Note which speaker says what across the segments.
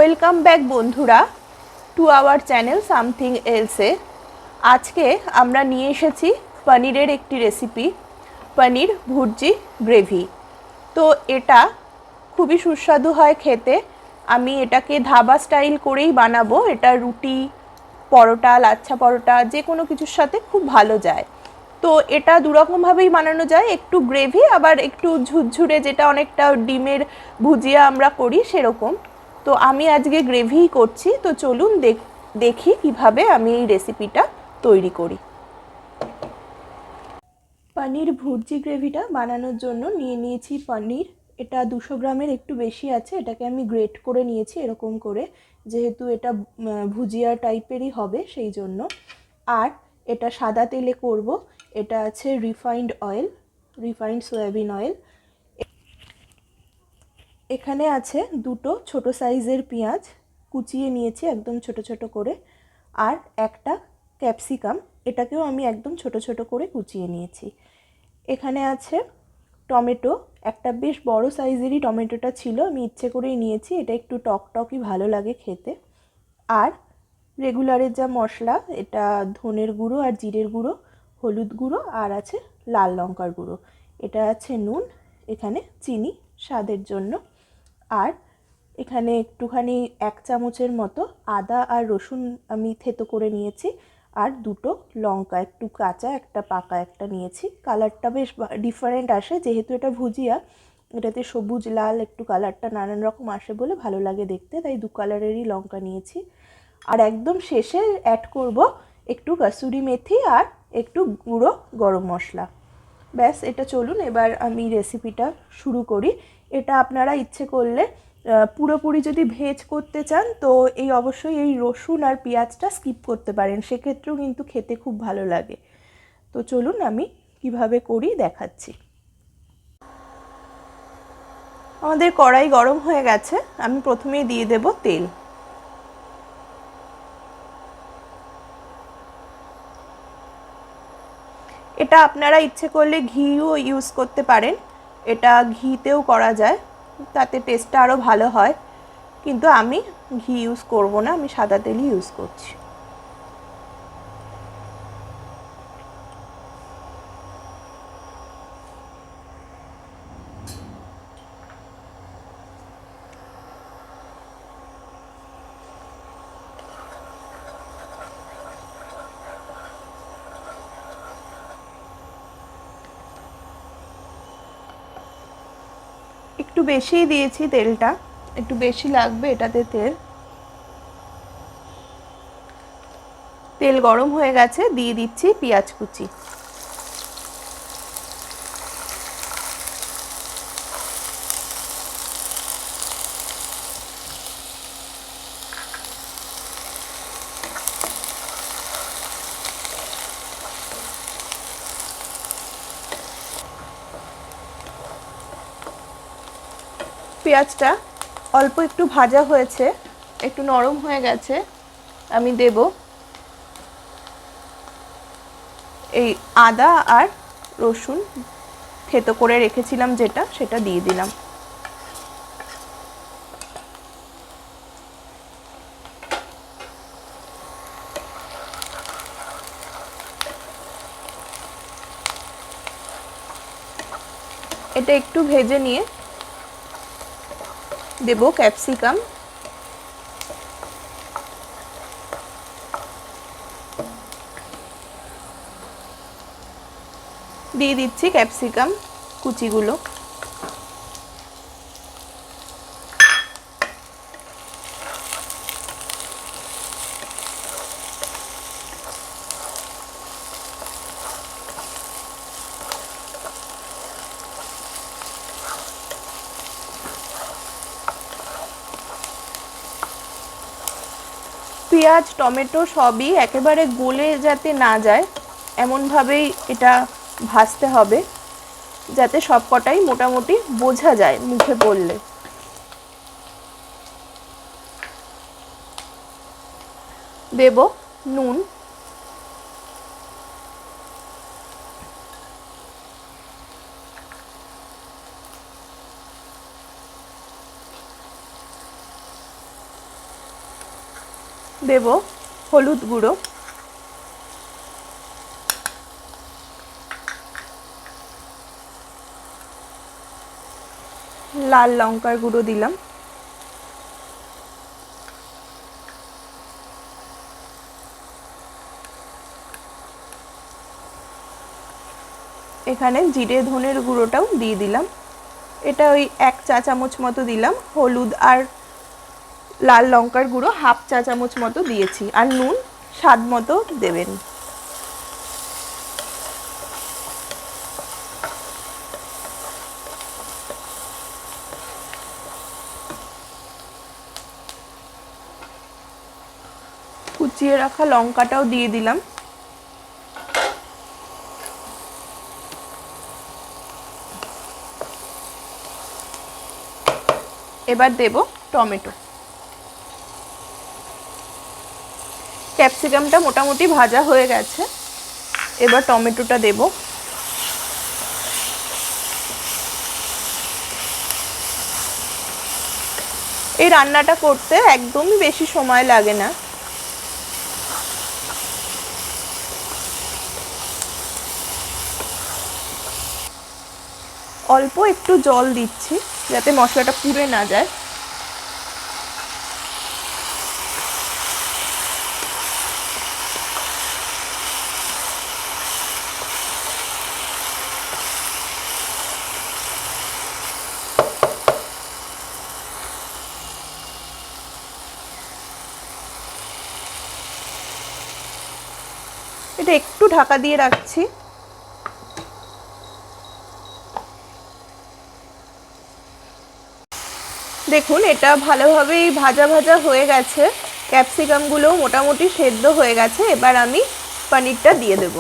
Speaker 1: Welcome back বন্ধুরা to our channel something else. আজকে আমরা নিয়ে এসেছি পনিরের একটি রেসিপি, পনির ভুর্জি গ্রেভি। তো এটা খুবই সুস্বাদু হয় খেতে। আমি এটাকে ধাবা স্টাইল করেই বানাবো। এটা রুটি, পরোটা, লাচ্ছা পরোটা যে কোনো কিছুর সাথে খুব ভালো যায়। তো এটা দুরকমভাবেই বানানো যায়, একটু গ্রেভি আবার একটু ঝুরঝুরে, যেটা অনেকটা ডিমের ভুজিয়া আমরা করি সেরকম। তো আমি আজকে গ্রেভিই করছি। তো চলুন দেখি কিভাবে আমি এই রেসিপিটা তৈরি করি। পনির ভুর্জি গ্রেভিটা বানানোর জন্য নিয়ে নিয়েছি পনির। এটা 200 গ্রামের একটু বেশি আছে। এটাকে আমি গ্রেট করে নিয়েছি এরকম করে, যেহেতু এটা ভুজিয়া টাইপেরই হবে সেই জন্য। আর এটা সাদা তেলে করব। এটা আছে রিফাইন্ড সয়াবিন অয়েল। এখানে আছে দুটো ছোট সাইজের পেঁয়াজ কুচিয়ে নিয়েছি একদম ছোট ছোট করে, আর একটা ক্যাপসিকাম, এটাকেও আমি একদম ছোট ছোট করে কুচিয়ে নিয়েছি। এখানে আছে টমেটো, একটা বেশ বড় সাইজেরই টমেটোটা ছিল, আমি ইচ্ছে করেই নিয়েছি, এটা একটু টকটকই ভালো লাগে খেতে। আর রেগুলারের যা মশলা, এটা ধনের গুঁড়ো আর জিরের গুঁড়ো, হলুদ গুঁড়ো, আর আছে লাল লঙ্কার গুঁড়ো। এটা আছে নুন, এখানে চিনি স্বাদের জন্য। আর এখানে একটুখানি 1 চামচের মতো আদা আর রসুন আমি থেতো করে নিয়েছি। আর দুটো লঙ্কা, একটু কাঁচা একটা পাকা একটা নিয়েছি। কালারটা বেশ ডিফারেন্ট আসে, যেহেতু এটা ভুজিয়া, এটাতে সবুজ লাল একটু কালারটা নানান রকম আসে বলে ভালো লাগে দেখতে, তাই 2 কালারেরই লঙ্কা নিয়েছি। আর একদম শেষে অ্যাড করব একটু কসুরি মেথি আর একটু গুঁড়ো গরম মশলা। ব্যাস, এটা চলুন এবার আমি রেসিপিটা শুরু করি। এটা আপনারা ইচ্ছে করলে পুরোপুরি যদি ভেজ করতে চান তো অবশ্যই এই রসুন আর পেঁয়াজটা স্কিপ করতে পারেন, সেক্ষেত্রেও কিন্তু খেতে খুব ভালো লাগে। তো চলুন আমি কিভাবে করি দেখাচ্ছি। আমাদের কড়াই গরম হয়ে গেছে, আমি প্রথমেই দিয়ে দেব তেল। এটা আপনারা ইচ্ছে করলে ঘিও ইউজ করতে পারেন, এটা ঘিতেও করা যায়, তাতে টেস্টটা আরও ভালো হয়, কিন্তু আমি ঘি ইউজ করব না, আমি সাদা তেলই ইউজ করছি। একটু বেশিই দিয়েছি তেলটা, একটু বেশি লাগবে এটাতে তেল গরম হয়ে গেছে, দিয়ে দিচ্ছি পেঁয়াজ কুচি। পেঁয়াজটা অল্প একটু ভাজা হয়েছে, একটু নরম হয়ে গেছে, আমি দেব এই আদা আর রসুন থেতো করে রেখেছিলাম যেটা, সেটা দিয়ে দিলাম। এটা একটু ভেজে নিয়ে দেব ক্যাপসিকাম, দিয়ে দিচ্ছি ক্যাপসিকাম কুচিগুলো। পেঁয়াজ টমেটো সবই একেবারে গলে যাতে না যায় এমনভাবেই এটা ভাজতে হবে, যাতে সব কটাই মোটামুটি বোঝা যায় মুখে পড়লে। দেব নুন, দেব হলুদ গুঁড়ো, লাল লঙ্কার গুঁড়ো দিলাম, এখানে জিরে ধনের গুঁড়োটাও দিয়ে দিলাম, এটা ওই 1 চা চামচ মতো দিলাম। হলুদ আর লাল লঙ্কার গুঁড়ো 1/2 চা চামচ মতো দিয়েছি, আর নুন স্বাদ মতো দেবেন। কুচিয়ে রাখা লঙ্কাটাও দিয়ে দিলাম। এবার দেব টমেটো। ক্যাপসিকামটা মোটামুটি ভাজা হয়ে গেছে, এবার টমেটোটা দেব। এই রান্নাটা করতে একদমই বেশি সময় লাগে না। অল্প একটু জল দিচ্ছি যাতে মশলাটা পুড়ে না যায়। এটা একটু ঢাকা দিয়ে রাখছি। দেখুন এটা ভালোভাবেই ভাজা ভাজা হয়ে গেছে, ক্যাপসিকামগুলোও মোটামুটি সেদ্ধ হয়ে গেছে। এবার আমি পনিরটা দিয়ে দেব।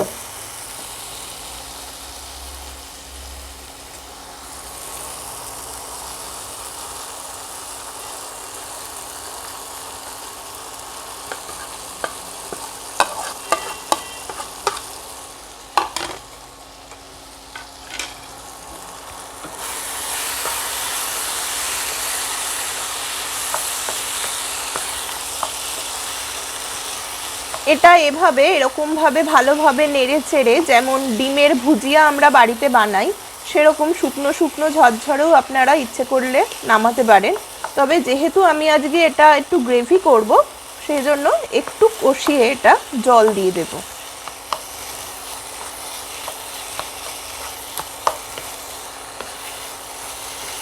Speaker 1: এটা এরকমভাবে ভালোভাবে নেড়ে চেড়ে, যেমন ডিমের ভুজিয়া আমরা বাড়িতে বানাই সেরকম শুকনো শুকনো ঝরঝরেও আপনারা ইচ্ছে করলে নামাতে পারেন। তবে যেহেতু আমি আজকে এটা একটু গ্রেভি করব, সেই জন্য একটু কষিয়ে এটা জল দিয়ে দেব।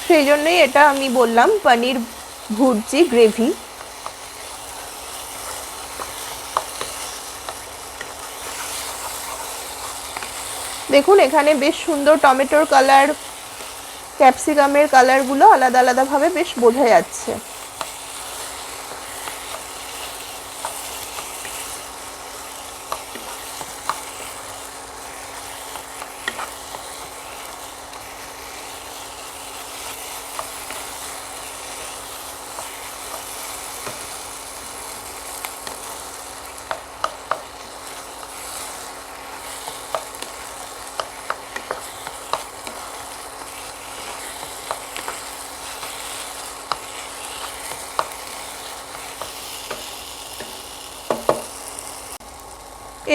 Speaker 1: সেই জন্যই এটা আমি বললাম পনির ভুর্জি গ্রেভি। দেখুন এখানে বেশ সুন্দর টমেটোর কালার, ক্যাপসিকামের কালারগুলো আলাদা আলাদাভাবে বেশ বোঝা যাচ্ছে।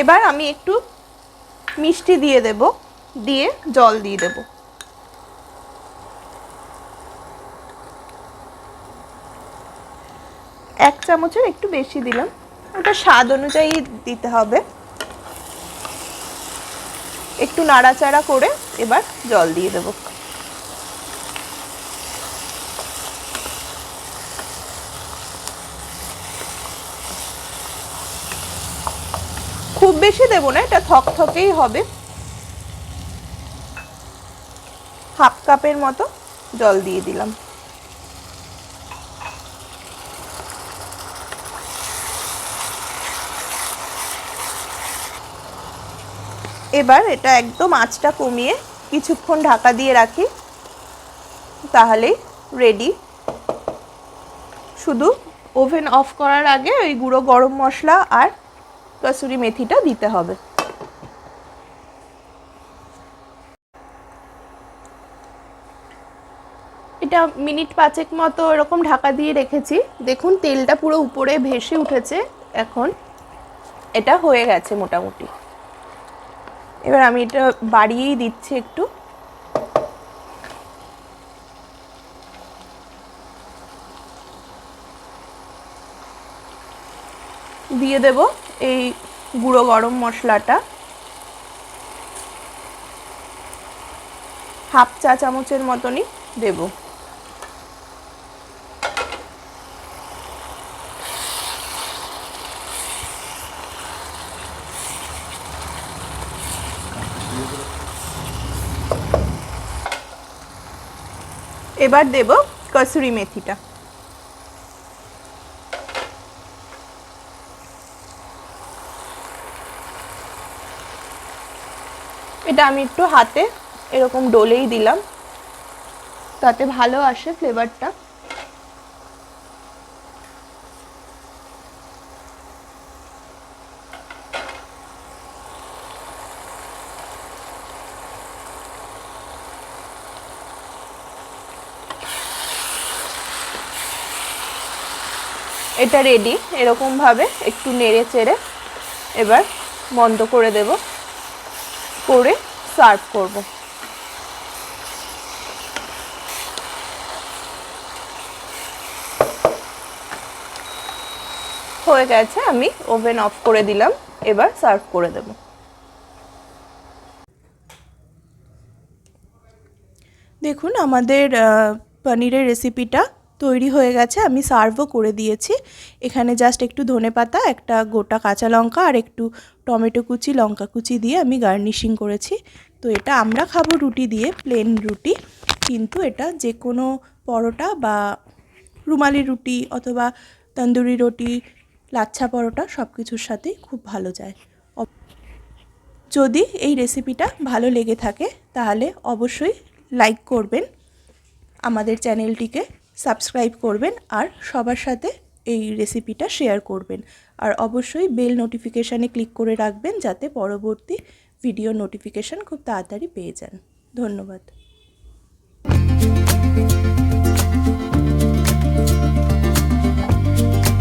Speaker 1: এবার আমি একটু মিষ্টি দিয়ে দেব, দিয়ে জল দিয়ে দেব। 1 চামচের একটু বেশি দিলাম, ওটা স্বাদ অনুযায়ী দিতে হবে। একটু নাড়াচাড়া করে এবার জল দিয়ে দেব। খুব বেশি দেব না, এটা থকথকেই হবে। 1/2 কাপের মতো জল দিয়ে দিলাম। এবার এটা একদম আঁচটা কমিয়ে কিছুক্ষণ ঢাকা দিয়ে রাখি, তাহলেই রেডি। শুধু ওভেন অফ করার আগে ওই গুঁড়ো গরম মশলা আর কসুরি মেথিটা দিতে হবে। এটা মিনিট 5 মতো এরকম ঢাকা দিয়ে রেখেছি। দেখুন তেলটা পুরো উপরে ভেসে উঠেছে, এখন এটা হয়ে গেছে মোটামুটি। এবার আমি এটা বাড়িয়েই দিচ্ছি একটু। দিয়ে দেব এই গুঁড়ো গরম মশলাটা, হাফ চা চামচের মতনই দেব। এবার দেব কসুরি মেথিটা। এটা আমি একটু হাতে এরকম ডলেই দিলাম, তাতে ভালো আসে ফ্লেভারটা। এটা রেডি। এরকম ভাবে একটু নেড়ে চেড়ে এবার বন্ধ করে দেব, করে সার্ভ করব। হয়ে গেছে, আমি ওভেন অফ করে দিলাম, এবার সার্ভ করে দেব। দেখুন আমাদের পনিরের রেসিপিটা তৈরি হয়ে গেছে, আমি সার্ভও করে দিয়েছি। এখানে জাস্ট একটু ধনেপাতা, একটা গোটা কাঁচা লঙ্কা আর একটু টমেটো কুচি, লঙ্কা কুচি দিয়ে আমি গার্নিশিং করেছি। তো এটা আমরা খাবো রুটি দিয়ে, প্লেন রুটি, কিন্তু এটা যে কোনো পরোটা বা রুমালি রুটি অথবা তন্দুরি রুটি, লাচ্ছা পরোটা সব কিছুর সাথেই খুব ভালো যায়। যদি এই রেসিপিটা ভালো লেগে থাকে তাহলে অবশ্যই লাইক করবেন, আমাদের চ্যানেলটিকে সাবস্ক্রাইব করবেন আর সবার সাথে এই রেসিপিটা শেয়ার করবেন। আর অবশ্যই বেল নোটিফিকেশানে ক্লিক করে রাখবেন যাতে পরবর্তী ভিডিও নোটিফিকেশান খুব তাড়াতাড়ি পেয়ে যান। ধন্যবাদ।